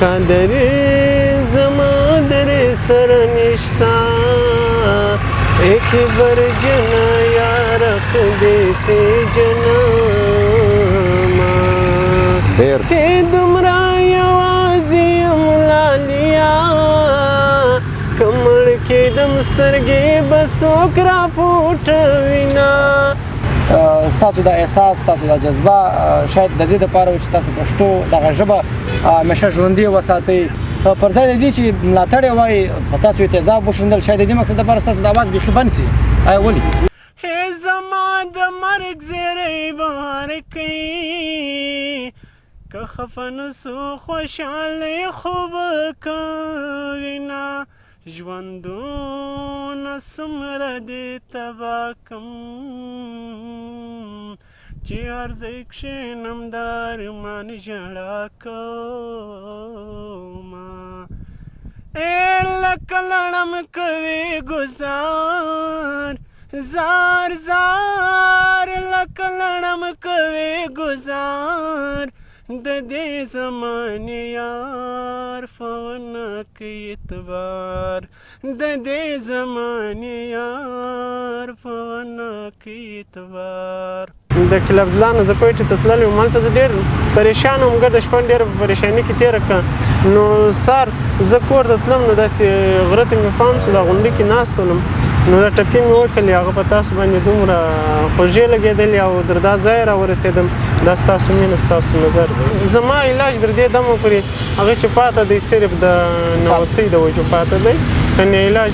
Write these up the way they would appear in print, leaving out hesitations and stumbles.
قدرې زما درې سره نشته اکبر جنه یار خدای پیژنمه ته دومره یوازې یم لالیا که مړ کېدم سترګې به څوک راپورټوینه. ستاسو دا احساس ستاسو دا جذبه شاید د دې دپاره و چې تاسو پښتو دغه ژبه همیشه ژوندۍ وساتئ پر ځای د دې چې ملاتړ یې وایي په تاسو یې تیزاب وشیندل شاید د دې مقصد دپاره ستاسو د اواز بیخي بند سي. آیا ولې هې زما د مرګ زیری به ورکوي که خفه نه سو خوشحالۍ خو به کوینه ژوندونه څومره دې تباه کړم چې هر ځای کښېنم د ارمان ژړا کومه لکه لړم کوي ګزار زار زار لکه لړم کوي ګزار د دې زمانې یار فونه کوي اعتبار د دې زمانې یار فونه کوي اعتبار. د کلي عبدالله نه زه کویټې ته تللی وم هلته زه ډېر پریشان وم ګرده شپه مې ډېره په پریشاني کې تېره کړه نو سهار زه کور ته تلم نو داسې غره ته مې پام شو دا غونډۍ کې ناست ولم نو دا ټپې مې وکړلې هغه په تاسو باندې دومره خوږې لګېدلې او در دا ځای راورسېدم دا ستاسو مینه ستاسو نظر زما علاج در دې دمه پورې هغه چې پاته دی صرف د ناوسۍ د وجو پاته دی کنې علاج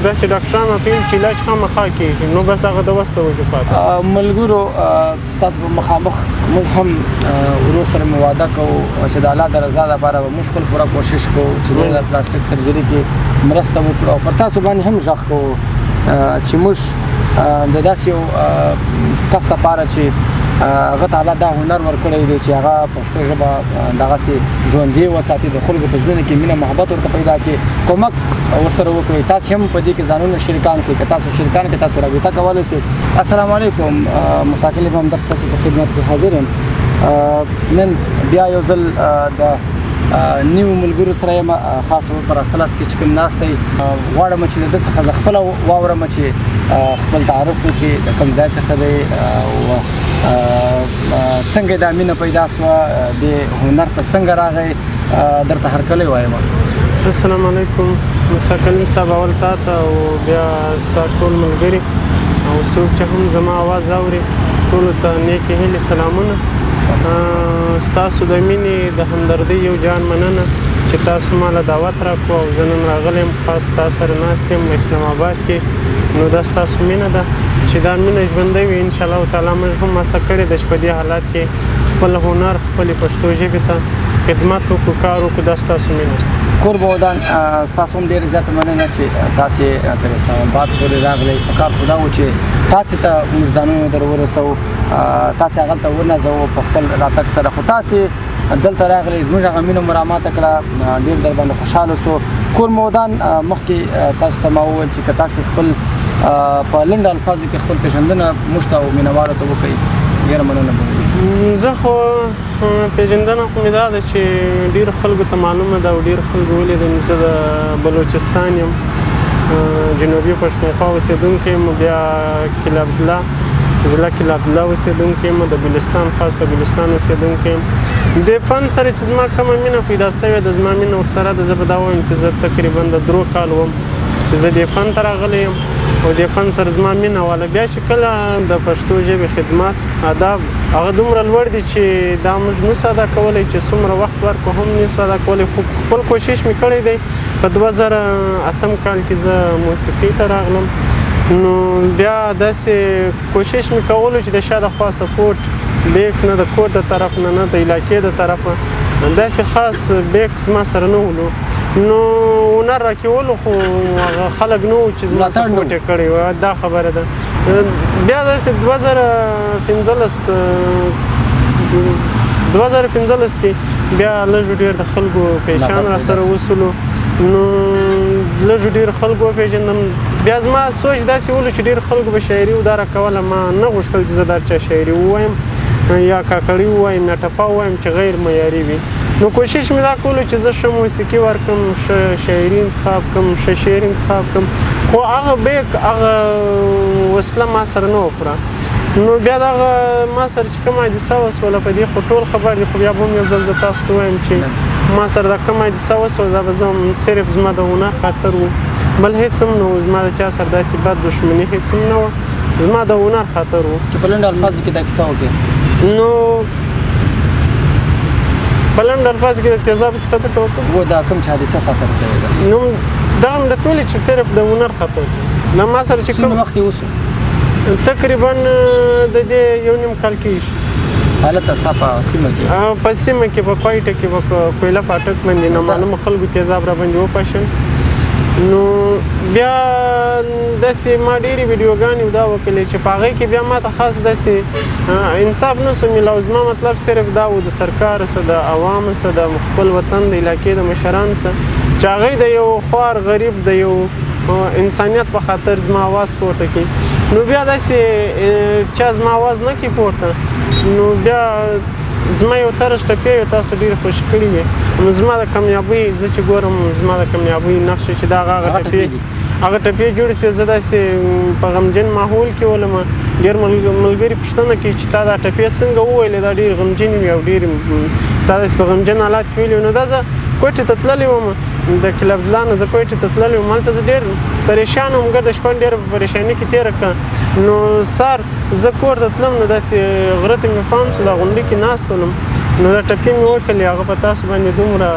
داسې ډاکټران راته ویل چې علاج خامخا کېږي نو بس هغه د وس د وجو پاته. ملګرو تاسو به مخامخ موږ هم ورور سره مې وعده کوو چې د الله د رضا دپاره به موږ خپل پوره کوشش کوو چې د پلاستیک سرجري کې مرسته وکړو او پر تاسو باندې هم غږ کوو چې موږ د داسې یو کس دپاره چې هغه ته الله دا هنر ورکړی دی چې هغه پښتو ژبه دغسې ژوندۍ وساتي د خلکو په زړونو کې مینه محبت ورته پیدا کړي کومک ورسره وکړئ تاسې هم په دې کې ځانونه شریکان کړئ که تاسو شریکان کړئ تاسو رابطه کولی شئ. السلام علیکم مساکل هم در تاسو په خدمت کې حاضر یم. نن بیا یو ځل د نیو ملګرو سره یم خاص په راستلاس کې چې کوم ناست دی غواړم چې د ده څخه زه خپله واورم چې خپل تعارف وکړي د کوم ځای څخه دی څنګه دا مینه پیدا شوه دې هنر ته څنګه راغی درته هرکلی وایم. السلام علیکم موسی کلیم صاحب اول تا ته او بیا ستا ټول ملګري او څوک چې هم زما اواز اوري ټولو ته نیکې هیلې سلامونه. ستاسو د مینې د همدردۍ یو جان مننه چې تاسو ماله دعوت راکړو او زه نن راغلی یم خاص ستا سره ناست یم اسلام آباد کې نو دا ستاسو مینه ده چې دا مینه ژوندۍ وي انشاءالله تعالی موږ هم هڅه کړې ده چې په دې حالات کې خپل هنر خپلې پښتو ژبې ته خدمت وکړو کار وکړو دا ستاسو مینه ده. کوربه ودان ستاسو هم ډېره زیاته مننه چې تاسې تر اسلام آباد پورې راغلی پکار خو دا و چې تاسې ته موږ ځانونه در ورسوو تاسې هغلته ونازوو په خپل راتګ سره خو تاسې دلته راغلی زموږ هغه مینه مو راماته کړه ډېر در باندې خوشحاله سو. کوربه ودان مخکې تاسو ته ما وویل چې که تاسې خپل په لنډ الفاظو کې خپل پېژندنه موږ ته او مینهوالو ته وکړئ ډېره مننه به وکړي. زه خو پېژندنه خو مې دا ده چې ډېرو خلکو ته معلومه ده او ډېرو خلکو ولیدم زه د بلوچستان یم جنوبي پښتونخوا اوسېدونکی یم بیا کلي عبدالله ضلع کلي عبدالله اوسېدونکی یم د بلوچستان خاص د بلوچستان اوسېدونکی یم. دې فن سره چې زما کومه مینه پیدا شوې ده زما مینه ورسره ده زه به دا وایم چې زه تقریبا د 3 کال وم چې زه دې فن ته راغلی یم او دې فن سره زما مینه واله بیا چې کله د پښتو ژبې خدمت آداب هغه دومره لوړ دي چې دا موږ نسو ادا کولی چې څومره وخت ورکړو هم نسو ادا کولی خو خپل کوشش مې کړی دی. په 2008 کال کې زه موسیقۍ ته راغلم نو بیا داسې کوشش مې کولو چې د شا د خوا سپورټ بیک نه د کور د طرف نه نه د علاقې د طرفه داسې خاص بیک زما سره نه ولو نو هنر راکولو خو هغه خلک نه وو چې زما سپورټ یې کړی و دا خبره ده. بیا داسې 2015 کې بیا لږ ډېر د خلکو پیشان را سره وسولو نو لږ ډېر خلکو وپېژندم بیا زما سوچ داسې ولو چې ډېر خلکو به شاعري ودا راکوله ما نه غوښتل چې زه دا چا شاعري ووایم یا کاکړي ووایم یا ټپه ووایم چې غیر معیاري وي نو کوشش مې دا کولو چې زه ښه موسیقي ورکړم، ښه شاعري انتخاب کړم، ښه شعر انتخاب کړم، خو هغه بیک هغه وسله ما سره نه وه پوره. نو بیا دغه ما سره چې کوم حادثه وسوله په دې خو ټول خبر دي، خو بیا به هم یو ځل زه تاسو ته وایم چې ما سره دا کوم حادثه وسوله دا به زه صرف زما د هنر خاطر و، بل هېڅ هم نه و، زما د چا سره داسې بد دښمني هېڅ هم نه وه، زما د هنر خاطر و. چې په لنډ الفاظو کې دا کیسه وکړې. نو په لنډ الفاظو کې د تیزابو کیسه درته وکړم. و دا کوم چې حادثه ستا سره شوې ده. نو دا هم د ټولې چې صرف د هنر خاطر له ما سره چې څومره وخت یې وسو؟ تقریبا د دې یو نیم کال کېږي. هلته ستا په سیمه کې؟ په سیمه کې په کویټه کې په کویله فاټک باندې نامعلومه خلکو تیزاب را باندې وپاشل. نو بیا داسې ما ډېرې ویډیوګانې دا وکړلې چې په هغې کې بیا ما ته خاص داسې انصاف نه سو میلاو. زما مطلب صرف دا و د سرکار څه د عوامو څه د خپل وطن د علاقې د مشرانو څه چې هغوی د یو خوار غریب د یو انسانیت په خاطر زما آواز پورته کړي. نو بیا داسې چا زما آواز نه کړي پورته، نو بیا زما یو طرز ټپې یو تاسو ډېرې خوشي کړي وې. نو زما د کامیابۍ زه چې ګورم زما د کامیابۍ نښې چې دا هغه ټپې جوړې شوې، زه داسې په غمجن ماحول کې ولم. ډېر ملګري پوښتنه کوي چې تا دا ټپې څنګه وویلې، دا ډېرې غمجنې وې او ډېرې تا داسې په غمجن حالات کې ویلې. نو دا زه کوټې ته تللی وم، د کلب الله نه زه کوټې ته تللی وم، هلته زه ډېر پریشان وم، ګرده شپه ډېره په پریشاني کې تېره کړه. نو سهار زه کور ته تلم، نو داسې غره ته مې پام شو، دا غونډۍ کې ناست ولم، نو دا ټپې مې وکړلې، هغه په تاسو باندې دومره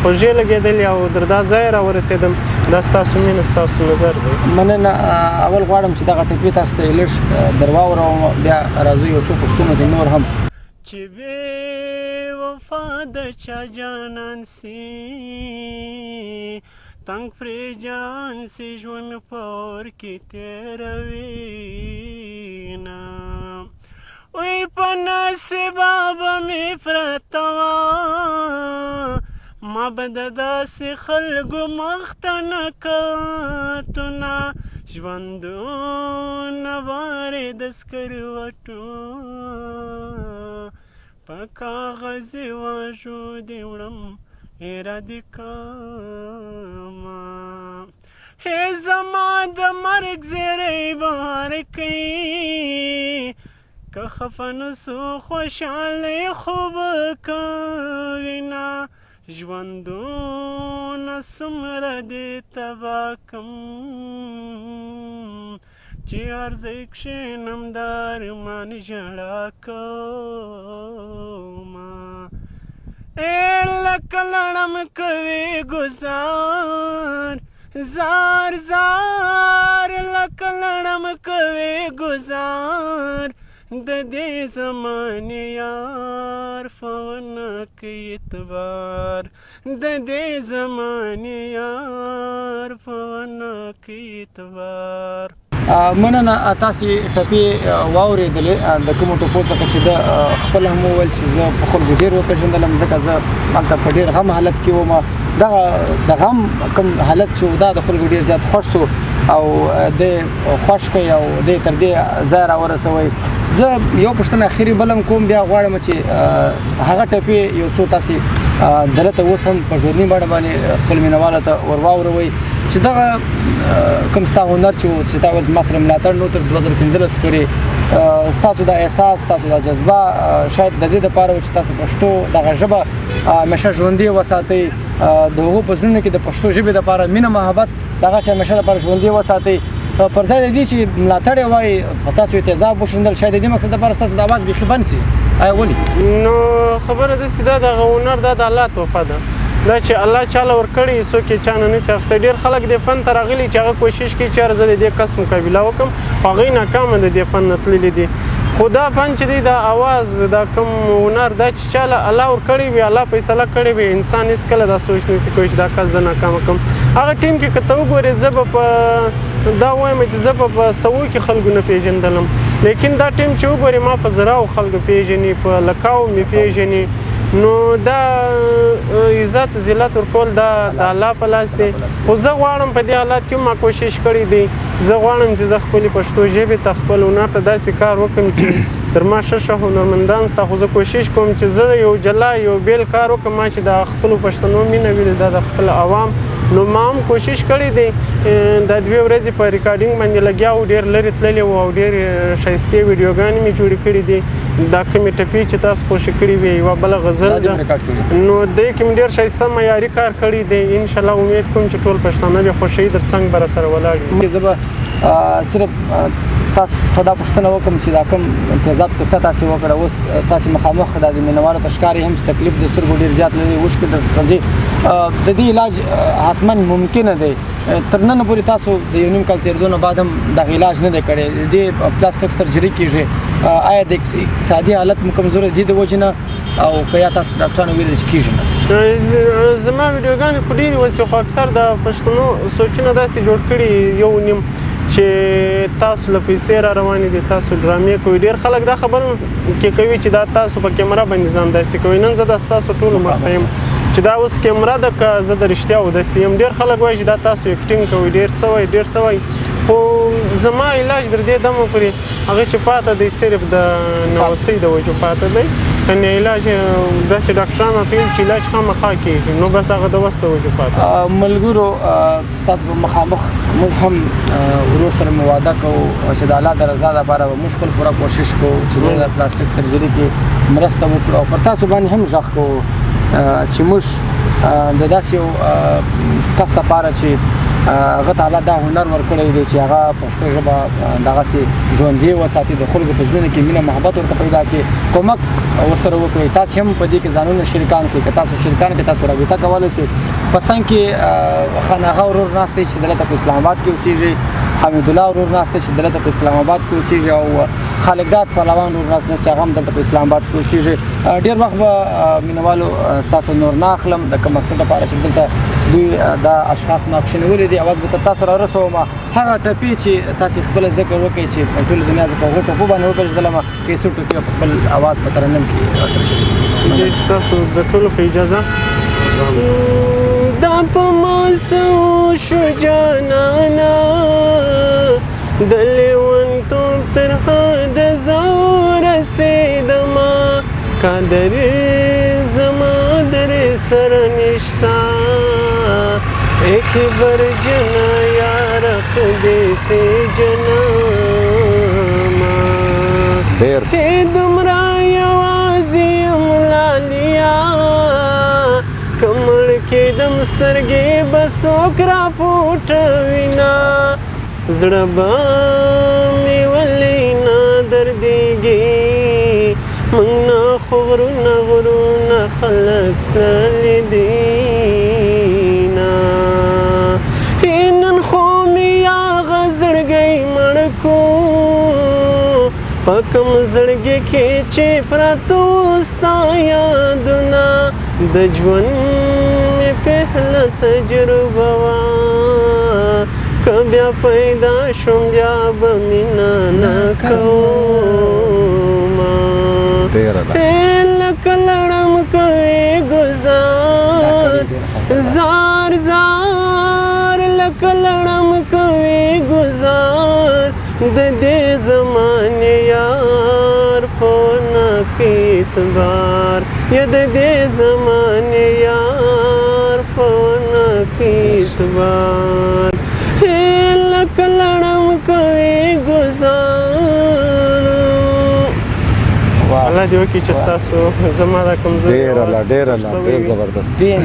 خوږې لګېدلې او در دا ځای راورسېدم. دا ستاسو مینه ستاسو نظر دی. مننه. اول غواړم چې دغه ټپې تاسو ته لږ در واوروم، بیا راځو یو څو پوښتنو دي نور هم. چې بې وفا د چا جانان سي، تنگ پرې جان سي ژوند پور کې تېروينه، وی په نصیبه به مې پرته وه، ما به د داسې خلکو مخ ته نه کتونه، ژوندونه بارې د سکروټو په کاغذي واژو دې وړم اراده کما، هې زما د مرګ زیری بار کوي، که خفه نسو خوشحالی خوب کوینه، ژوندونه څومره دې تباه کم، چې هر ځای کښېنم د ارمان ژړا کومه، لکه لړم کوي ګزار زار زار، لکه لړم کوي ګزار، د دې زمانې یار فونه کوي اعتبار، د دې زمانې یار فونه کوي اعتبار. مننه. تاسې ټپې واورېدلې د کومو ټپو څخه چې ده خپله هم وویل چې زه په خلکو ډېر وپېژندلم، ځکه زه هلته په ډېر غم حالت کې وم. دغه د غم کوم حالت چې دا د خلکو ډېر زیات خوښ شو او دی خوښ کړئ او دی تر دې ځای راورسوئ. زه یو پوښتنه اخري بل هم کوم، بیا غواړم چې هغه ټپې یو څو تاسې دلته اوس هم په ژوندي بڼه باندې خپل مینهوالو ته ور واوروئ چې دغه کوم ستا هنر چې تا ویل ما سره ملاتړ نو تر 2015 پورې ستاسو دا احساس، ستاسو دا جذبه شاید د دې دپاره و چې تاسو پښتو دغه ژبه همیشه ژوندۍ وساتئ، د هغو په زړونو کې د پښتو ژبې دپاره مینه محبت دغسې همیشه دپاره ژوندۍ وساتئ. پر ځای د دې چې ملاتړ یې وایي په تاسو یې تیزاب وشیندل، شاید د دې مقصد دپاره ستاسو د اواز بیخي بند سي. آیا ولې؟ نو خبره داسې ده، دغه هنر دا د الله تحفه ده، دا چې الله چاله ورکړي څوک یې چا نه نسي اخیستی. ډېر خلک دې فن ته راغلي چې هغه کوشش کوي چې یاره زه د دې کس مقابله وکړم، خو هغوی ناکامه د دې فن نه تللي دي. خو دا فن چې دی دا آواز دا کوم هنر دا چې چاله الله ورکړی وي، الله فیصله کړې وي، انسان هېڅکله دا سوچ نسي کوی چې دا کس زه ناکامه کړم. هغه ټیم کې که ته وګورې زه به په دا وایم چې زه به په سوو کې خلکو نه پېژندلم، لیکن دا ټیم چې وګورې ما په زراو خلکو پېژني، په لکاو مې پېژني، نو دا عزت ذلت ورکول دا د الله په لاس دی خو زه غواړم په دې حالات کې ما کوشش کړی دی زه غواړم چې زه خپلې پښتو ژبې ته خپل هنر ته داسې کار وکړم چې تر ما ښه هنرمندان شته خو زه کوشش کوم چې زه یو جلا یو بیل کار وکړم ما چې د خپلو پښتنو مینه ویل دا د خپل عوام نو ما هم کوشش کړی دی دا 2 ورځې په ریکارډینګ باندې لګیا و ډېر لرې تللی و او ډېرې ښایستې ویډیوګانې مې جوړې کړي دي دا کومې ټپې چې تاسو خوښې کړي وي یوه بله غزل ده نو دې کې مې ډېر ښایسته معیاري کار کړی دی انشاءالله امید کوم چې ټول پښتانه بیا خوښوي در څنګ به راسره ولاړ وي زه به صرف تاسو څخه دا پوښتنه وکړم چې دا کوم تیزاب قصه تاسې وکړه اوس تاسې مخامخ دا د مینوالو ته ښکاري هم چې تکلیف د سترګو ډېر زیات لري اوښکې درڅخه ځي د دې علاج حتما ممکنه دی تر ننه پورې تاسو د یو نیم کال تېرېدو نه بعد هم دغه علاج نه دی کړی د دې پلاستیک سرجري کېږي آیا د اقتصادي حالت مو کمزوری دی د وجې نه او که یا تاسو ډاکټرانو ویلي چې کېږي نه زما ویډیوګانې خو ډېرې اوس خو اکثر د پښتنو سوچونه داسې جوړ کړي یو نیم چې تاسو له پیسې را روانې دي تاسو ډرامې کوئ ډېر خلک دا خبره کې کوي چې دا تاسو په کیمره باندې ځان داسې کوئ نن زه دا ستاسو ټولو مخته یم چې دا اوس کیمره ده که زه د رښتیا اوداسې یم ډېر خلک وایي چې دا تاسو ایکټینګ کوئ ډېر څه وایي خو زما علاج در دې دمه پورې هغه چې پاته دی صرف د ناوسۍ د وجو پاته دی کنې علاج داسې ډاکټران راته ویل چې علاج خامخا کېږي نو بس هغه د وس د وجو پاته ملګرو تاسو په مخامخ موږ هم ورور سره مو واده کوو چې د الله د رضا دپاره به موږ خپل پوره کوشش کوو چې د پلاستیک سرجري کې مرسته وکړو او پر تاسو باندې هم غږ کوو چې موږ د داسې یو کس دپاره چې هغه ته الله دا هنر ورکړی دی چې هغه پښتو ژبه دغسې ژوندۍ وساتي د خلکو په زړونو کې مینه محبت ورته پیدا کړي کومک ورسره وکړئ تاسې هم په دې کې ځانونه شریکان کړئ که تاسو شریکان کړئ تاسو رابطه کولی شئ په څنګ کې خاناغه ورور ناست دی چې دلته په اسلام آباد کې اوسېږي حمید الله ورور ناست دی چې دلته په اسلام آباد کې اوسېږي او خالقداد پهلوان ورور ناست دی چې هغه هم دلته په اسلام آباد کې اوسېږي ډېر وخت به مینوالو ستاسو نور نه اخلم د کوم مقصد لپاره چې دلته دوی دا اشخاص ناکشنولي دي اواز به تر تاسو را رسوم هغه ټپې چې تاسې خپله ذکر وکړئ چې په ټوله دنیا زه په هغو ټپو باندې وپېژندلم کیسو ټپې په خپل اواز په ترنم کې راسره شریک کړي ستاسو د ټولو په اجازه دا په ما څه وشو جانانه د لیونتوب تر حده زه ورسېدمه قدرې زما درې سره نشته اکبر جنا یار خدای پیژنما دومره یوازې یم لالیا کمړ کېدم سترګې به څوک راپوټوینه زړه به مې ولې نه دردېږي موږ نه خو غرونه خلک تللي دي نه نن خو مې هغه زړګی مړ کو په کوم زړګي کې چې پراته وو ستا یادونه د ژوند مې پهله تجربه وه که بیا پیدا شوم بیا به مینه نه کومه لکه لړم کوي ګزار زار زار لکه لړم کوي ګزار د دې زمانې یار په ونه کې اعتبار یا د دې زمانې یار په ونه کې اعتبار لکه لړم کوي ګزار الله دې وکړي چې ستاسو زما دا کمزوري ډېر زبردست چیز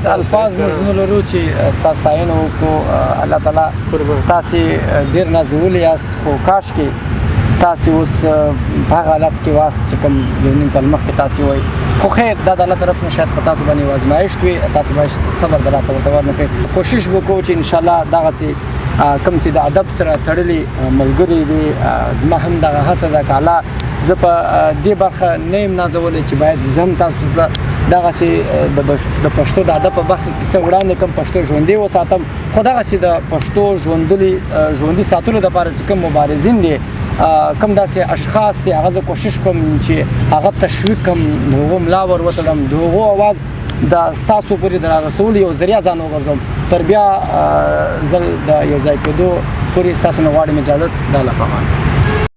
الفاظ موږ نه لرو چې ستاسو ستاینه وکړو الله تعالی تاسې ډېر نازولي یاست خو کاشکې تاسې اوس په هغه حالت کې واست چې کوم یو نیم کال مخکې تاسې وایي خو خیر دا د الله طرف نه شاید په تاسو باندې یو ازمایښت وي تاسو باید صبر د لاسه ورته ورنه کوئ کوشش وکړو چې انشاءالله دغسې کوم چې د ادب سره تړلي ملګري دي زما هم دغه هڅه ده که الله زه په دې برخه نه یم نازولی چې باید زه هم تاسو ته دغسې د پښتو د ادب په برخه کې څه وړاندې کړم پښتو ژوندۍ وساتم خو دغسې د پښتو ژوندي ساتلو دپاره چې کوم مبارزین دي کم داسې اشخاص دي هغه زه کوشش کوم چې هغه تشویق کړم د هغو ملا ور وتړم د هغو اواز د ستاسو پورې د رارسولو یو ذریعه ځان وګرځوم تر بیا ځل د یو ځای کېدو پورې ستاسو نه غواړم اجازت د الله په امان.